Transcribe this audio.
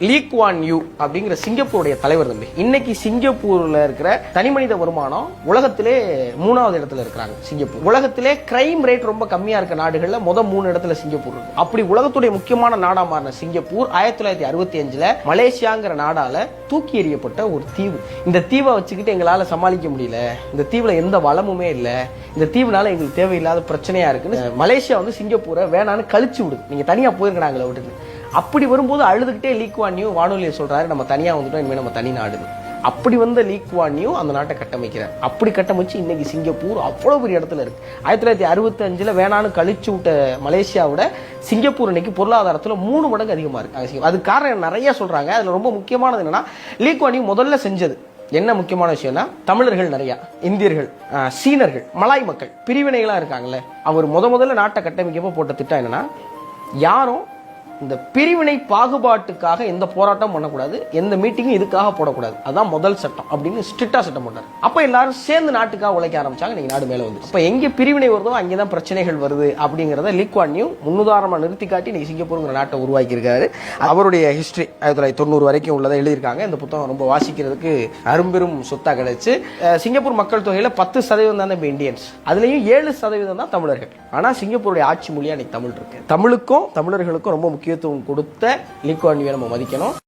Lee Kuan you அப்படிங்கிற சிங்கப்பூருடைய தலைவர் தம்பி இன்னைக்கு சிங்கப்பூர்ல இருக்கிற தனிமனித வருமானம் உலகத்திலே 3வது இடத்துல இருக்கிறாங்க. சிங்கப்பூர் உலகத்திலே கிரைம் ரேட் ரொம்ப கம்மியா இருக்க நாடுகள்ல 3 இடத்துல சிங்கப்பூர் இருக்கு. அப்படி உலகத்துடைய முக்கியமான நாடா மாறின சிங்கப்பூர் 1965ல மலேசியாங்கிற நாடால தூக்கி எறியப்பட்ட ஒரு தீவு. இந்த தீவை வச்சுக்கிட்டு எங்களால சமாளிக்க முடியல, இந்த தீவுல எந்த வளமுமே இல்ல, இந்த தீவுனால எங்களுக்கு தேவையில்லாத பிரச்சனையா இருக்குன்னு மலேசியா சிங்கப்பூரை வேணான்னு கழிச்சு விடுது, நீங்க தனியா போயிருக்கிறாங்களே விட்டுட்டு. அப்படி வரும்போது அழுதுகிட்டே லீ குவான் யூ வானொலியை சொல்றாரு, நம்ம தனியா வந்துட்டோம், இனிமே நம்ம தனி நாடுன்னு. அப்படி வந்த லீ குவான் யூ அந்த நாட்டை கட்டமைக்கிறார். அப்படி கட்டமைச்சு இன்னைக்கு சிங்கப்பூர் அவ்வளவு பெரிய இடத்துல இருக்கு. 1965ல வேணான்னு கழிச்சு விட்ட மலேசியாவோட சிங்கப்பூர் இன்னைக்கு பொருளாதாரத்துல 3 மடங்கு அதிகமா இருக்கு. அது காரணம் நிறைய சொல்றாங்க. அதுல ரொம்ப முக்கியமானது என்னன்னா, லீ குவான் யூ முதல்ல செஞ்சது என்ன முக்கியமான விஷயம்னா, தமிழர்கள் நிறைய, இந்தியர்கள், சீனர்கள், மலாய் மக்கள் பிரிவினைகளா இருக்காங்கல்ல, அவர் முதல்ல நாட்டை கட்டமைக்கப்போ போட்ட திட்டம் என்னன்னா, யாரும் இந்த பிரிவினை பாகுபாட்டுக்காக எந்த போராட்டம் பண்ணக்கூடாது, எந்த மீட்டிங்கும் இதுக்காக போடக்கூடாது, அதான் முதல் சட்டம் அப்படின்னு ஸ்ட்ரிக்டா சட்டம் போட்டார். அப்ப எல்லாரும் சேர்ந்து நாட்டுக்காக உழைக்க ஆரம்பிச்சாங்க. நீங்க நாடு மேல வந்து அப்ப எங்க பிரிவினை வருதோ அங்கேதான் பிரச்சனைகள் வருது அப்படிங்கறத லீ குவான் யூ முன்னுதாரணமா நிறுத்தி காட்டி இன்னைக்கு சிங்கப்பூருங்கிற நாட்டை உருவாக்கி இருக்காரு. அவருடைய ஹிஸ்டரி 1990 வரைக்கும் உள்ளதை எழுதியிருக்காங்க. இந்த புத்தகம் ரொம்ப வாசிக்கிறதுக்கு அரும்பெரும் சொத்தா கிடைச்சு. சிங்கப்பூர் மக்கள் தொகையில 10% தான் இந்தியன்ஸ், அதுலயும் 7% தான் தமிழர்கள். ஆனா சிங்கப்பூருடைய ஆட்சி மொழியா இன்னைக்கு தமிழ் இருக்கு. தமிழுக்கும் தமிழர்களுக்கும் ரொம்ப முக்கியத்துவம் கொடுத்த லீ குவான் யூவை நம்ம மதிக்கணும்.